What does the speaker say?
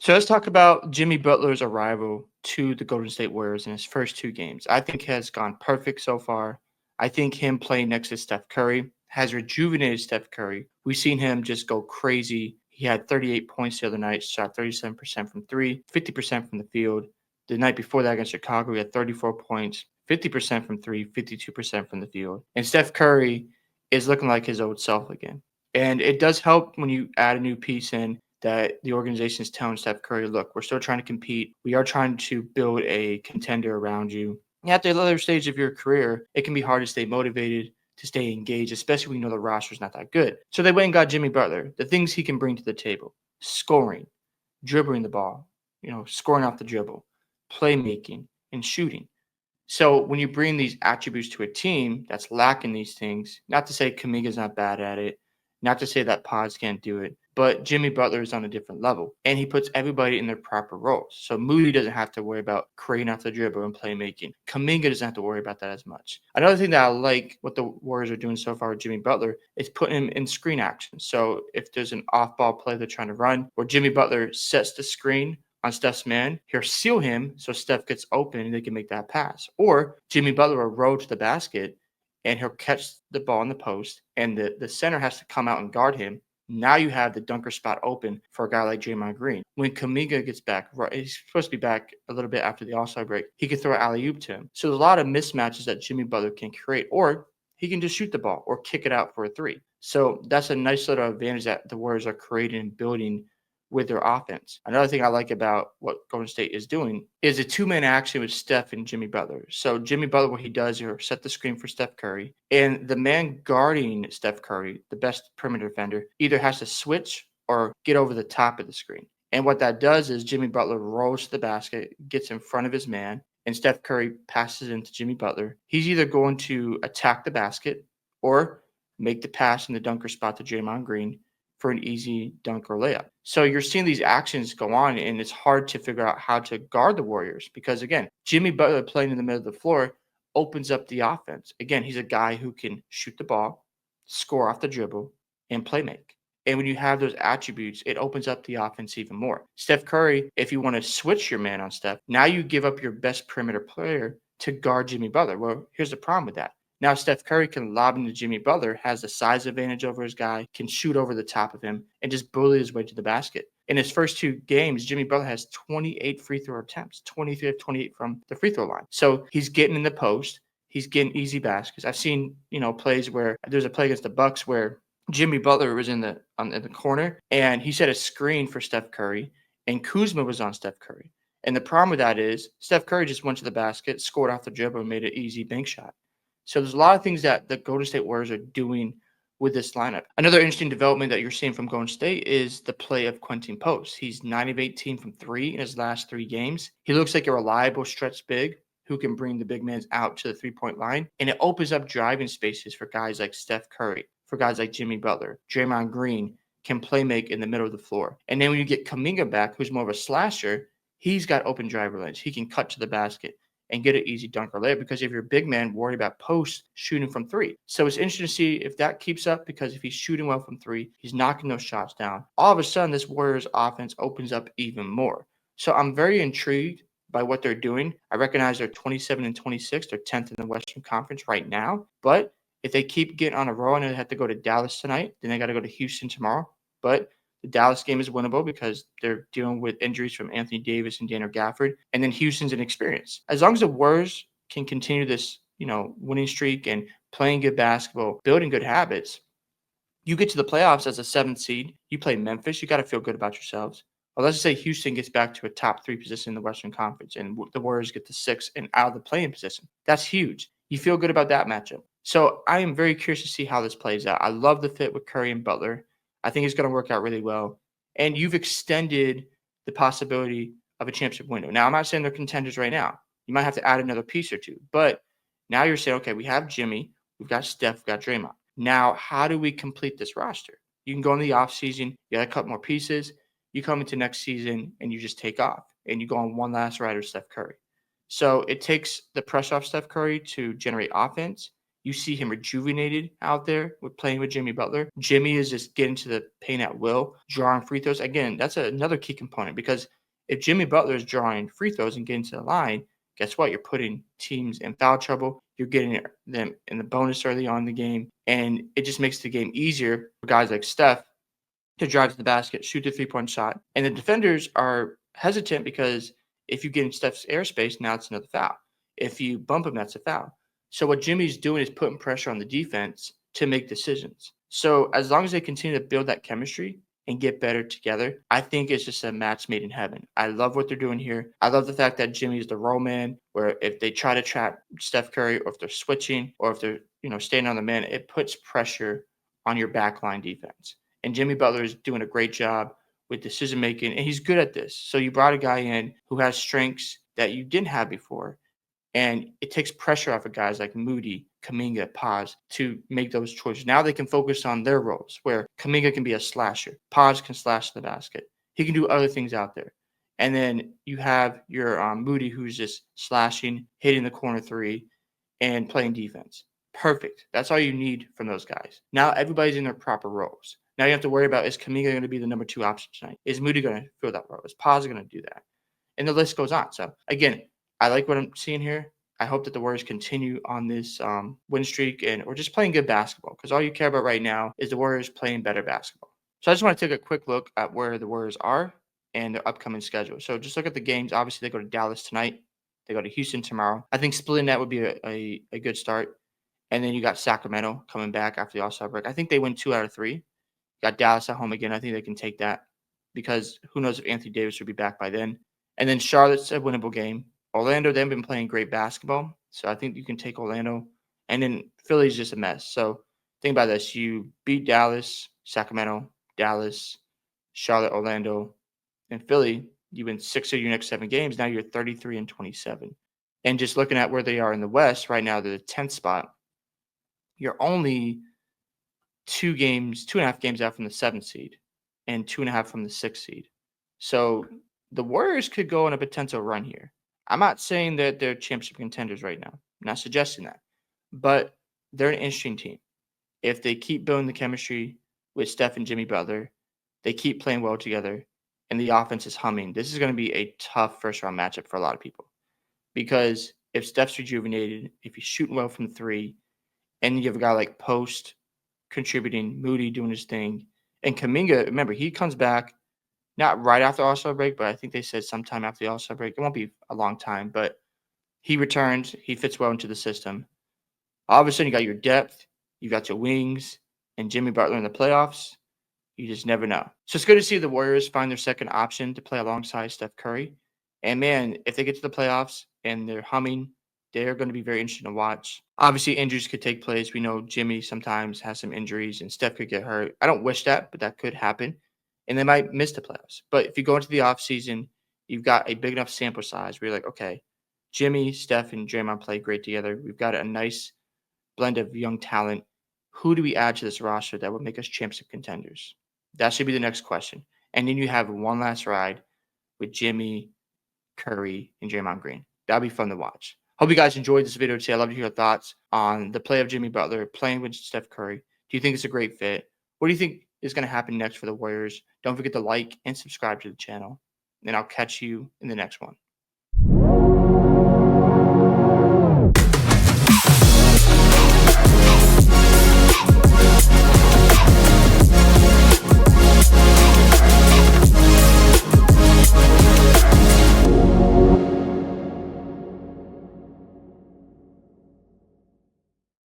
So let's talk about Jimmy Butler's arrival to the Golden State Warriors in his first two games. I think has gone perfect so far. I think him playing next to Steph Curry has rejuvenated Steph Curry. We've seen him just go crazy. He had 38 points the other night, shot 37% from three, 50% from the field. The night before that against Chicago, he had 34 points, 50% from three, 52% from the field. And Steph Curry is looking like his old self again. And it does help when you add a new piece in that the organization is telling Steph Curry, look, we're still trying to compete. We are trying to build a contender around you. At the later stage of your career, it can be hard to stay motivated, to stay engaged, especially when you know the roster's not that good. So they went and got Jimmy Butler, the things he can bring to the table: scoring, dribbling the ball, scoring off the dribble, playmaking, and shooting. So when you bring these attributes to a team that's lacking these things, not to say Kamiga's not bad at it, not to say that Pods can't do it, but Jimmy Butler is on a different level, and he puts everybody in their proper roles. So Moody doesn't have to worry about creating off the dribble and playmaking. Kaminga doesn't have to worry about that as much. Another thing that I like what the Warriors are doing so far with Jimmy Butler is putting him in screen action. So if there's an off-ball play they're trying to run, where Jimmy Butler sets the screen on Steph's man, he'll seal him so Steph gets open and they can make that pass. Or Jimmy Butler will roll to the basket and he'll catch the ball in the post, and the center has to come out and guard him. Now you have the dunker spot open for a guy like Draymond Green. When Kaminga gets back, right, he's supposed to be back a little bit after the All-Star break, he can throw an alley-oop to him. So there's a lot of mismatches that Jimmy Butler can create, or he can just shoot the ball or kick it out for a three. So that's a nice little advantage that the Warriors are creating and building with their offense. Another thing I like about what Golden State is doing is a two-man action with Steph and Jimmy Butler. So Jimmy Butler, what he does is set the screen for Steph Curry, and the man guarding Steph Curry, the best perimeter defender, either has to switch or get over the top of the screen. And what that does is Jimmy Butler rolls to the basket, gets in front of his man, and Steph Curry passes into Jimmy Butler. He's either going to attack the basket or make the pass in the dunker spot to Draymond Green for an easy dunk or layup. So you're seeing these actions go on, and it's hard to figure out how to guard the Warriors because, again, Jimmy Butler playing in the middle of the floor opens up the offense. Again, he's a guy who can shoot the ball, score off the dribble, and play make. And when you have those attributes, it opens up the offense even more. Steph Curry, if you want to switch your man on Steph, now you give up your best perimeter player to guard Jimmy Butler. Well, here's the problem with that. Now Steph Curry can lob into Jimmy Butler, has the size advantage over his guy, can shoot over the top of him, and just bully his way to the basket. In his first two games, Jimmy Butler has 28 free throw attempts, 23 of 28 from the free throw line. So he's getting in the post. He's getting easy baskets. I've seen, plays where there's a play against the Bucks where Jimmy Butler was in the corner, and he set a screen for Steph Curry, and Kuzma was on Steph Curry. And the problem with that is Steph Curry just went to the basket, scored off the dribble, and made an easy bank shot. So there's a lot of things that the Golden State Warriors are doing with this lineup. Another interesting development that you're seeing from Golden State is the play of Quentin Post. He's 9 of 18 from three in his last three games. He looks like a reliable stretch big who can bring the big men out to the three-point line, and it opens up driving spaces for guys like Steph Curry, for guys like Jimmy Butler. Draymond Green can play make in the middle of the floor. And then when you get Kuminga back, who's more of a slasher, he's got open driver lanes. He can cut to the basket and get an easy dunk or layup because if you're a big man worried about post shooting from three. So it's interesting to see if that keeps up because if he's shooting well from three, he's knocking those shots down. All of a sudden, this Warriors offense opens up even more. So I'm very intrigued by what they're doing. I recognize they're 27 and 26. They're 10th in the Western Conference right now. But if they keep getting on a roll, and they have to go to Dallas tonight, then they got to go to Houston tomorrow. But the Dallas game is winnable because they're dealing with injuries from Anthony Davis and Daniel Gafford. And then Houston's inexperienced. As long as the Warriors can continue this, winning streak and playing good basketball, building good habits, you get to the playoffs as a seventh seed. You play Memphis. You got to feel good about yourselves. Well, let's just say Houston gets back to a top three position in the Western Conference and the Warriors get to six and out of the play-in position. That's huge. You feel good about that matchup. So I am very curious to see how this plays out. I love the fit with Curry and Butler. I think it's going to work out really well. And you've extended the possibility of a championship window. Now, I'm not saying they're contenders right now. You might have to add another piece or two. But now you're saying, okay, we have Jimmy, we've got Steph, we've got Draymond. Now, how do we complete this roster? You can go in the offseason, you got to cut more pieces. You come into next season and you just take off. And you go on one last ride with Steph Curry. So it takes the pressure off Steph Curry to generate offense. You see him rejuvenated out there with playing with Jimmy Butler. Jimmy is just getting to the paint at will, drawing free throws. Again, that's another key component because if Jimmy Butler is drawing free throws and getting to the line, guess what? You're putting teams in foul trouble. You're getting them in the bonus early on in the game. And it just makes the game easier for guys like Steph to drive to the basket, shoot the 3-point shot. And the defenders are hesitant because if you get in Steph's airspace, now it's another foul. If you bump him, that's a foul. So what Jimmy's doing is putting pressure on the defense to make decisions. So as long as they continue to build that chemistry and get better together, I think it's just a match made in heaven. I love what they're doing here. I love the fact that Jimmy is the roll man, where if they try to trap Steph Curry or if they're switching or if they're, staying on the man, it puts pressure on your backline defense. And Jimmy Butler is doing a great job with decision making, and he's good at this. So you brought a guy in who has strengths that you didn't have before. And it takes pressure off of guys like Moody, Kuminga, Paz to make those choices. Now they can focus on their roles where Kuminga can be a slasher. Paz can slash the basket. He can do other things out there. And then you have your Moody who's just slashing, hitting the corner three, and playing defense. Perfect. That's all you need from those guys. Now everybody's in their proper roles. Now you have to worry about, is Kuminga going to be the number 2 option tonight? Is Moody going to fill that role? Is Paz going to do that? And the list goes on. So again, I like what I'm seeing here. I hope that the Warriors continue on this win streak or just playing good basketball, because all you care about right now is the Warriors playing better basketball. So I just want to take a quick look at where the Warriors are and their upcoming schedule. So just look at the games. Obviously, they go to Dallas tonight. They go to Houston tomorrow. I think splitting that would be a good start. And then you got Sacramento coming back after the All-Star break. I think they win 2 out of 3. Got Dallas at home again. I think they can take that because who knows if Anthony Davis will be back by then. And then Charlotte's a winnable game. Orlando, they've been playing great basketball. So I think you can take Orlando. And then Philly's just a mess. So think about this. You beat Dallas, Sacramento, Dallas, Charlotte, Orlando, and Philly. You win 6 of your next 7 games. Now you're 33-27. And just looking at where they are in the West right now, they're the 10th spot. You're only 2.5 games out from the 7th seed and 2.5 from the 6th seed. So the Warriors could go on a potential run here. I'm not saying that they're championship contenders right now. I'm not suggesting that. But they're an interesting team. If they keep building the chemistry with Steph and Jimmy Butler, they keep playing well together, and the offense is humming, this is going to be a tough first-round matchup for a lot of people. Because if Steph's rejuvenated, if he's shooting well from 3, and you have a guy like Post contributing, Moody doing his thing, and Kuminga, remember, he comes back not right after All-Star break, but I think they said sometime after the All-Star break. It won't be a long time, but he returns. He fits well into the system. All of a sudden, you got your depth, you got your wings, and Jimmy Butler in the playoffs. You just never know. So it's good to see the Warriors find their second option to play alongside Steph Curry. And man, if they get to the playoffs and they're humming, they're going to be very interesting to watch. Obviously, injuries could take place. We know Jimmy sometimes has some injuries and Steph could get hurt. I don't wish that, but that could happen. And they might miss the playoffs. But if you go into the offseason, you've got a big enough sample size where you're like, okay, Jimmy, Steph, and Draymond play great together. We've got a nice blend of young talent. Who do we add to this roster that would make us championship contenders? That should be the next question. And then you have one last ride with Jimmy, Curry, and Draymond Green. That'll be fun to watch. Hope you guys enjoyed this video today. I'd love to hear your thoughts on the play of Jimmy Butler playing with Steph Curry. Do you think it's a great fit? What do you think is going to happen next for the Warriors? Don't forget to like and subscribe to the channel. And I'll catch you in the next one.